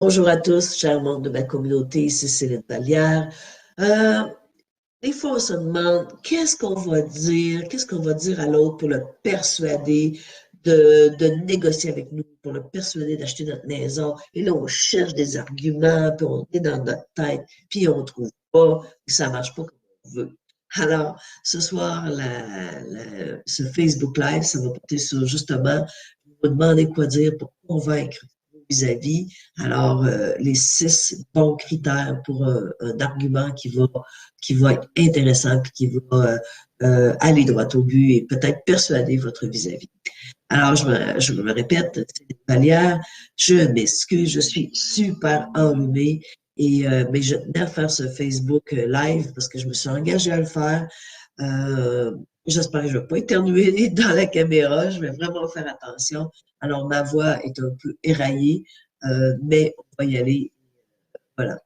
Bonjour à tous, chers membres de ma communauté, ici Céline Vallière. Euh, des fois, on se demande qu'est-ce qu'on va dire à l'autre pour le persuader de négocier avec nous, pour le persuader d'acheter notre maison. Et là, on cherche des arguments, puis on est dans notre tête, puis on ne trouve pas, puis ça ne marche pas comme on veut. Alors, ce soir, ce Facebook Live, ça va porter sur justement, vous demander quoi dire pour convaincre vis-à-vis. Alors, les 6 bons critères pour un argument qui va être intéressant puis qui va aller droit au but et peut-être persuader votre vis-à-vis. Alors, je me répète, c'est Vallière, je m'excuse, je suis super enrhumée mais je tenais à faire ce Facebook Live parce que je me suis engagée à le faire. J'espère que je ne vais pas éternuer dans la caméra, je vais vraiment faire attention. Alors, ma voix est un peu éraillée, mais on va y aller. Voilà.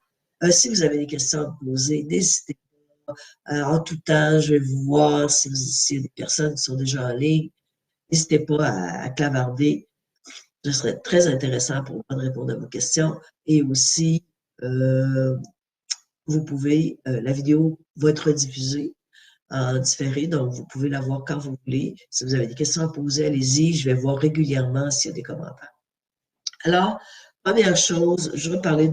Si vous avez des questions à me poser, n'hésitez pas. En tout temps, je vais vous voir s'il y a des personnes qui sont déjà en ligne. N'hésitez pas à clavarder. Ce serait très intéressant pour moi de répondre à vos questions. Et aussi, vous pouvez, la vidéo va être rediffusée en différé, donc vous pouvez la voir quand vous voulez. Si vous avez des questions à poser, allez-y. Je vais voir régulièrement s'il y a des commentaires. Alors, première chose, je vais parler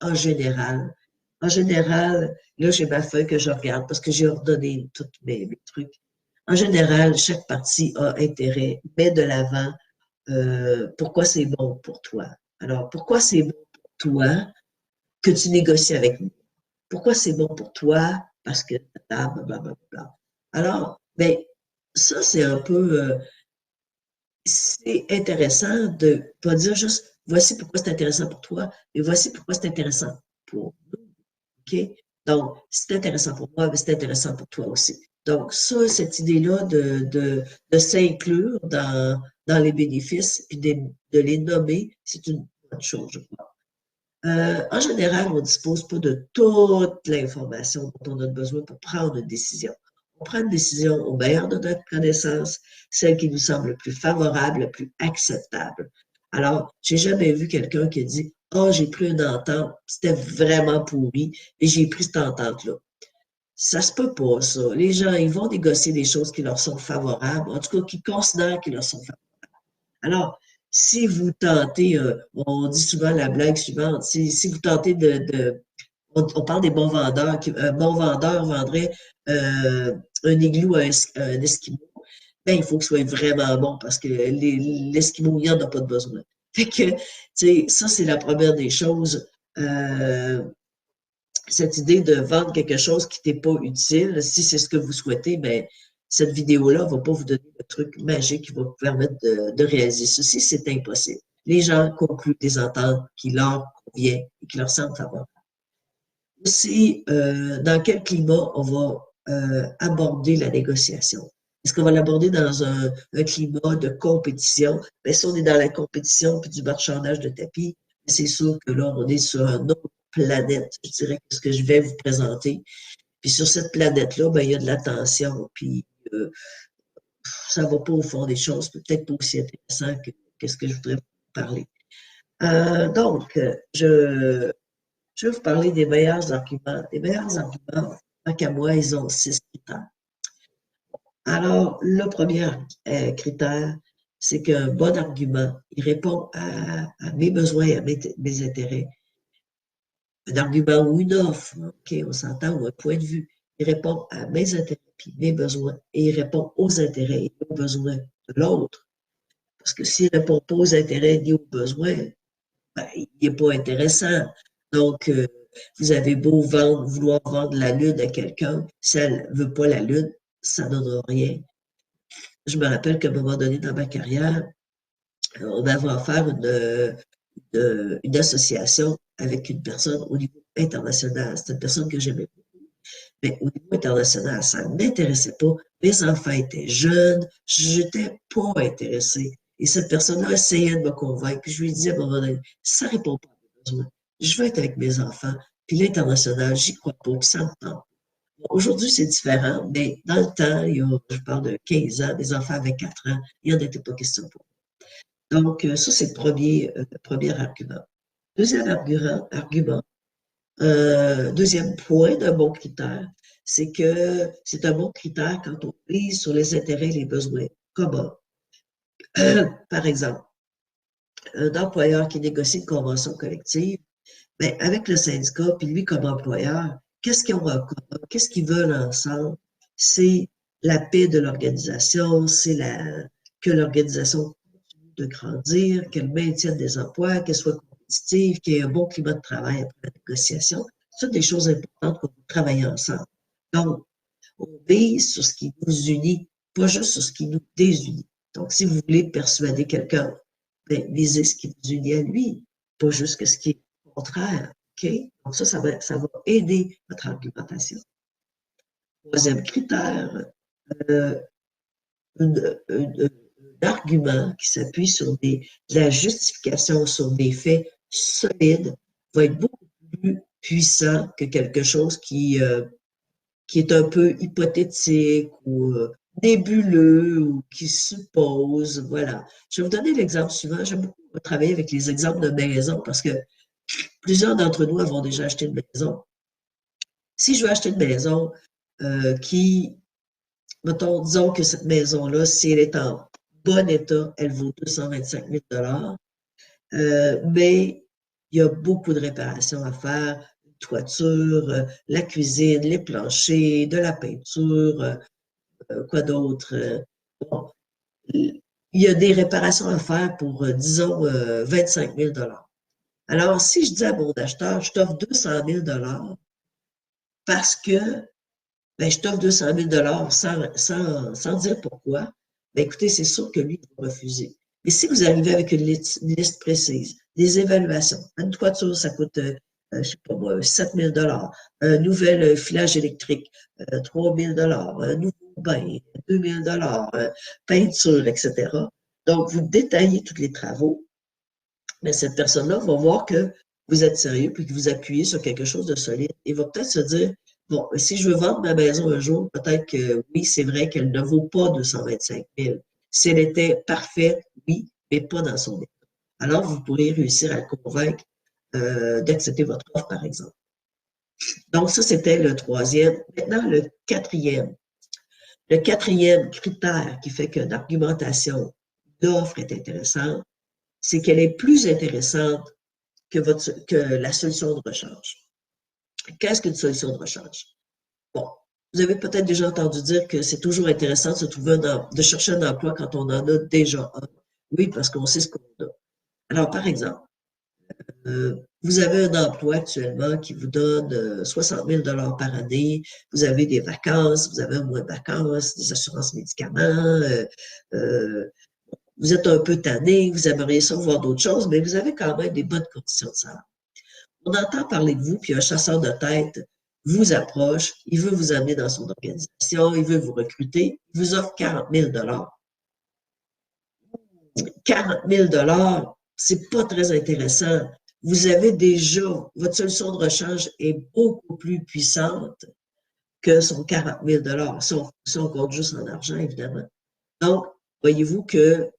en général. En général, là, j'ai ma feuille que je regarde parce que j'ai ordonné tous mes trucs. En général, chaque partie a intérêt, met de l'avant pourquoi c'est bon pour toi. Alors, pourquoi c'est bon pour toi que tu négocies avec nous? Pourquoi c'est bon pour toi? Parce que blablabla. Alors, ben, ça, c'est un peu c'est intéressant de pas dire juste voici pourquoi c'est intéressant pour toi, mais voici pourquoi c'est intéressant pour nous. OK? Donc, c'est intéressant pour moi, mais c'est intéressant pour toi aussi. Donc, ça, cette idée-là de s'inclure dans les bénéfices puis de les nommer, c'est une bonne chose, je crois. En général, on ne dispose pas de toute l'information dont on a besoin pour prendre une décision. On prend une décision au meilleur de notre connaissance, celle qui nous semble le plus favorable, le plus acceptable. Alors, j'ai jamais vu quelqu'un qui a dit « Ah, j'ai pris une entente, c'était vraiment pourri, et j'ai pris cette entente-là. » Ça se peut pas, ça. Les gens, ils vont négocier des choses qui leur sont favorables, en tout cas, qui considèrent qu'ils leur sont favorables. Alors, si vous tentez, on dit souvent la blague suivante, si vous tentez on parle des bons vendeurs, un bon vendeur vendrait un igloo à un Esquimau, ben, il faut qu'il soit vraiment bon parce que l'Esquimau, il n'en a pas de besoin. Fait que, tu sais, ça, c'est la première des choses. Cette idée de vendre quelque chose qui n'est pas utile, si c'est ce que vous souhaitez, ben, cette vidéo-là ne va pas vous donner le truc magique qui va vous permettre de réaliser ceci, c'est impossible. Les gens concluent des ententes qui leur conviennent et qui leur semblent favorables. Aussi, dans quel climat on va aborder la négociation? Est-ce qu'on va l'aborder dans un climat de compétition? Bien, si on est dans la compétition puis du marchandage de tapis, c'est sûr que là, on est sur une autre planète, je dirais, que ce que je vais vous présenter. Puis sur cette planète-là, ben, il y a de la tension, puis ça ne va pas au fond des choses, peut-être pas aussi intéressant que ce que je voudrais vous parler. Donc, je vais vous parler des meilleurs arguments. Les meilleurs arguments, tant qu'à moi, ils ont 6 critères. Alors, le premier critère, c'est qu'un bon argument, il répond à mes besoins, à mes intérêts. Un argument ou une offre, OK, on s'entend, ou un point de vue, il répond à mes intérêts puis mes besoins et il répond aux intérêts et aux besoins de l'autre. Parce que s'il ne répond pas aux intérêts ni aux besoins, ben, il n'est pas intéressant. Donc, vous avez beau vouloir vendre la lune à quelqu'un, si elle ne veut pas la lune, ça ne donnera rien. Je me rappelle qu'à un moment donné dans ma carrière, on avait offert une association avec une personne au niveau international. C'était une personne que j'aimais beaucoup. Mais au niveau international, ça ne m'intéressait pas. Mes enfants étaient jeunes, je n'étais pas intéressée. Et cette personne-là essayait de me convaincre. Puis je lui disais à un moment donné, ça ne répond pas à mes besoins. Je veux être avec mes enfants. Puis l'international, j'y crois pas, puis ça me tente. Aujourd'hui, c'est différent, mais dans le temps, je parle de 15 ans, des enfants avaient 4 ans, il n'y en était pas question pour moi. Donc, ça, c'est le premier argument. Deuxième deuxième point d'un bon critère, c'est que c'est un bon critère quand on vise sur les intérêts et les besoins communs. Par exemple, un employeur qui négocie une convention collective, ben, avec le syndicat, puis lui comme employeur, qu'est-ce qu'ils ont en commun? Qu'est-ce qu'ils veulent ensemble? C'est la paix de l'organisation, que l'organisation continue de grandir, qu'elle maintienne des emplois, qu'elle soit compétitive, qu'il y ait un bon climat de travail après la négociation. Ce sont des choses importantes pour travailler ensemble. Donc, on vise sur ce qui nous unit, pas juste sur ce qui nous désunit. Donc, si vous voulez persuader quelqu'un, ben, visez ce qui vous unit à lui, pas juste ce qui est contraire. OK? Donc, ça va aider votre argumentation. Troisième critère, euh, un argument qui s'appuie sur la justification sur des faits solides va être beaucoup plus puissant que quelque chose qui est un peu hypothétique ou nébuleux ou qui suppose. Voilà. Je vais vous donner l'exemple suivant. J'aime beaucoup travailler avec les exemples de maison parce que plusieurs d'entre nous avons déjà acheté une maison. Si je veux acheter une maison qui, mettons, disons que cette maison-là, si elle est en bon état, elle vaut 225 000 mais il y a beaucoup de réparations à faire, toiture, la cuisine, les planchers, de la peinture, quoi d'autre? Bon, il y a des réparations à faire pour, disons, 25 000 Alors, si je dis à mon acheteur, je t'offre 200 000 parce que ben, je t'offre 200 000 sans dire pourquoi, ben, écoutez, c'est sûr que lui, il va refuser. Mais si vous arrivez avec une liste précise, des évaluations, une toiture, ça coûte, je sais pas moi, 7 000 un nouvel filage électrique, 3 000 un nouveau bain, 2 000 peinture, etc. Donc, vous détaillez tous les travaux, mais cette personne-là va voir que vous êtes sérieux puis que vous appuyez sur quelque chose de solide et va peut-être se dire, bon, si je veux vendre ma maison un jour, peut-être que oui, c'est vrai qu'elle ne vaut pas 225 000. Si elle était parfaite, oui, mais pas dans son état. Alors, vous pourriez réussir à le convaincre d'accepter votre offre, par exemple. Donc, ça, c'était le troisième. Maintenant, le quatrième. Le quatrième critère qui fait qu'une argumentation d'offre est intéressante, c'est qu'elle est plus intéressante que la solution de rechange. Qu'est-ce qu'une solution de rechange? Bon, vous avez peut-être déjà entendu dire que c'est toujours intéressant de se trouver de chercher un emploi quand on en a déjà un. Oui, parce qu'on sait ce qu'on a. Alors, par exemple, vous avez un emploi actuellement qui vous donne 60 000 par année, vous avez des vacances, vous avez un mois de vacances, des assurances médicaments, vous êtes un peu tanné, vous aimeriez ça voir d'autres choses, mais vous avez quand même des bonnes conditions de salaire. On entend parler de vous, puis un chasseur de tête vous approche, il veut vous amener dans son organisation, il veut vous recruter, il vous offre 40 000 40 000 c'est pas très intéressant. Vous avez déjà, votre solution de rechange est beaucoup plus puissante que son 40 000 si on compte juste en argent, évidemment. Donc, voyez-vous que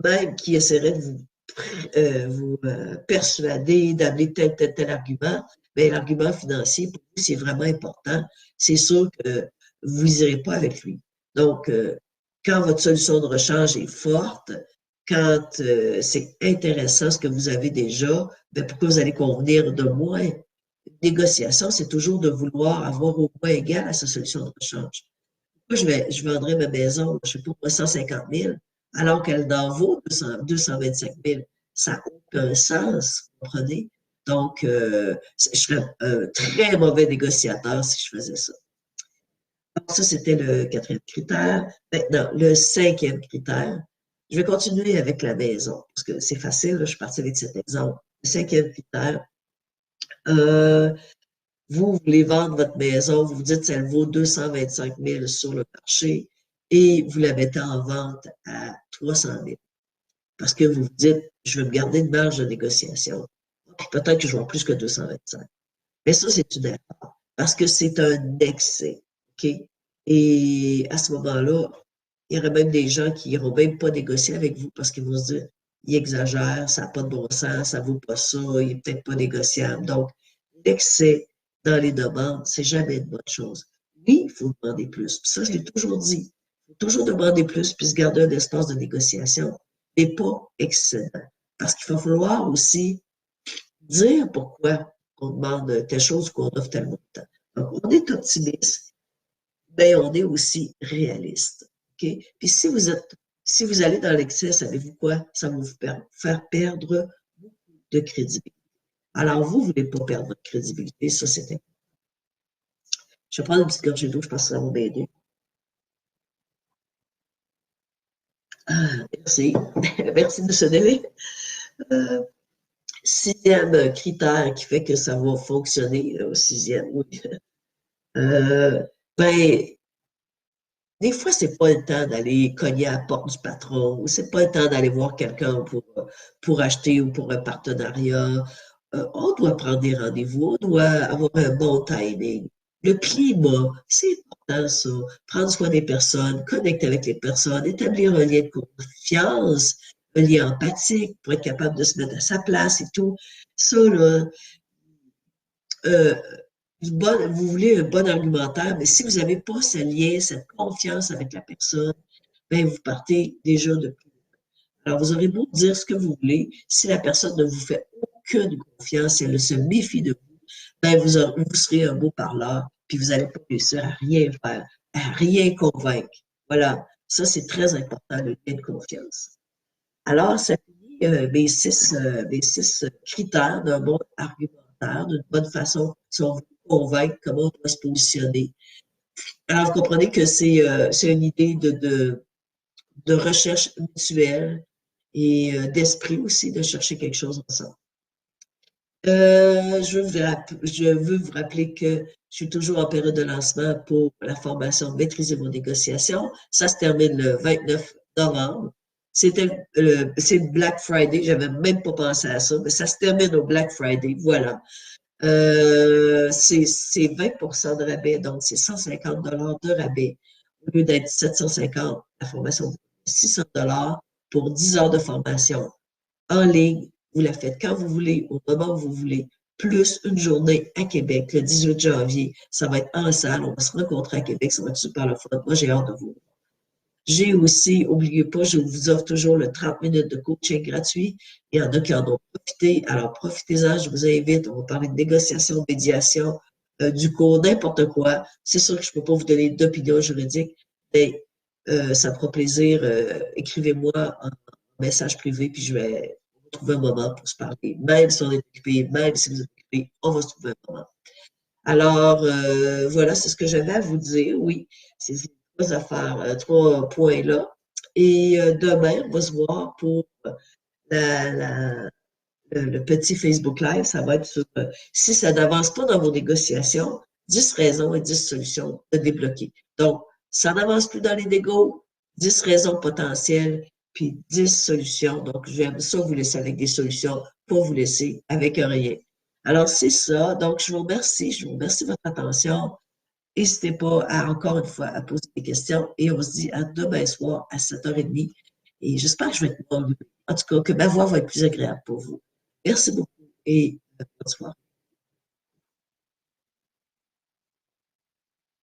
même qui essaierait de vous persuader d'amener tel argument, mais l'argument financier, pour vous, c'est vraiment important. C'est sûr que vous n'irez pas avec lui. Donc, quand votre solution de rechange est forte, quand c'est intéressant ce que vous avez déjà, ben pourquoi vous allez convenir de moins? Une négociation, c'est toujours de vouloir avoir au moins égal à sa solution de rechange. Moi, je vendrais ma maison, je ne sais pas, 150 000, alors qu'elle en vaut 225 000. Ça n'a aucun sens, vous comprenez? Donc, je serais un très mauvais négociateur si je faisais ça. Donc, ça, c'était le quatrième critère. Maintenant, le cinquième critère, je vais continuer avec la maison, parce que c'est facile, là, je suis partie avec cet exemple. Le cinquième critère, euh, vous voulez vendre votre maison, vous vous dites qu'elle vaut 225 000 sur le marché et vous la mettez en vente à 300 000 parce que vous vous dites, je vais me garder une marge de négociation. Peut-être que je vends plus que 225. Mais ça, c'est une erreur parce que c'est un excès. OK? Et à ce moment-là, il y aurait même des gens qui n'iront même pas négocier avec vous parce qu'ils vont se dire, il exagère, ça n'a pas de bon sens, ça ne vaut pas ça, il n'est peut-être pas négociable. Donc, l'excès dans les demandes, c'est jamais une bonne chose. Oui, il faut demander plus. Puis ça, je l'ai toujours dit. Il faut toujours demander plus, puis se garder un espace de négociation, mais pas excédent. Parce qu'il va falloir aussi dire pourquoi on demande telle chose ou qu'on offre tel montant. Donc, on est optimiste, mais on est aussi réaliste. OK? Puis si vous allez dans l'excès, savez-vous quoi? Ça va vous faire perdre beaucoup de crédibilité. Alors, vous ne voulez pas perdre votre crédibilité, ça, c'est important. Je vais prendre une petite gorgée d'eau, je pense que ça va m'aider. Ah, merci. Merci de ce délai. Sixième critère qui fait que ça va fonctionner, sixième, oui. Ben, des fois, c'est pas le temps d'aller cogner à la porte du patron, ou c'est pas le temps d'aller voir quelqu'un pour acheter ou pour un partenariat. On doit prendre des rendez-vous, on doit avoir un bon timing. Le climat, c'est important ça. Prendre soin des personnes, connecter avec les personnes, établir un lien de confiance, un lien empathique pour être capable de se mettre à sa place et tout. Ça, là, euh, vous voulez un bon argumentaire, mais si vous n'avez pas ce lien, cette confiance avec la personne, ben vous partez déjà de plus. Alors, vous aurez beau dire ce que vous voulez, si la personne ne vous fait aucune confiance, si elle se méfie de vous, ben vous serez un beau parleur, puis vous n'allez pas réussir à rien faire, à rien convaincre. Voilà, ça c'est très important, le lien de confiance. Alors, ça finit mes six critères d'un bon argumentaire, d'une bonne façon, si on veut convaincre comment on doit se positionner. Alors, vous comprenez que c'est une idée de recherche mutuelle et d'esprit aussi, de chercher quelque chose ensemble. Je veux vous rappeler que je suis toujours en période de lancement pour la formation Maîtriser vos négociations. Ça se termine le 29 novembre. C'est Black Friday, j'avais même pas pensé à ça, mais ça se termine au Black Friday, voilà. C'est 20% de rabais, donc c'est 150 de rabais. Au lieu d'être 750, la formation 600 pour 10 heures de formation en ligne. Vous la faites quand vous voulez, au moment où vous voulez, plus une journée à Québec, le 18 janvier. Ça va être en salle, on va se rencontrer à Québec, ça va être super le fun. Moi, j'ai hâte de vous. J'ai aussi, n'oubliez pas, je vous offre toujours le 30 minutes de coaching gratuit. Il y en a qui en ont profité. Alors, profitez-en, je vous invite. On va parler de négociation, de médiation, du cours, n'importe quoi. C'est sûr que je ne peux pas vous donner d'opinion juridique, mais ça me fera plaisir. Écrivez-moi en message privé, puis je vais trouver un moment pour se parler. Même si on est occupé, même si vous êtes occupé, on va se trouver un moment. Alors, voilà, c'est ce que j'avais à vous dire. Oui, c'est ces trois affaires, trois points-là. Et demain, on va se voir pour la, la- le petit Facebook Live. Ça va être sur si ça n'avance pas dans vos négociations, 10 raisons et 10 solutions de débloquer. Donc, ça n'avance plus dans les négos, 10 raisons potentielles, puis 10 solutions. Donc, j'aime ça vous laisser avec des solutions pour vous laisser avec rien. Alors, c'est ça. Donc, je vous remercie. Je vous remercie de votre attention. N'hésitez pas à, encore une fois, à poser des questions et on se dit à demain soir à 7h30. Et j'espère que je vais être moins occupée. En tout cas, que ma voix va être plus agréable pour vous. Merci beaucoup et bonne soirée.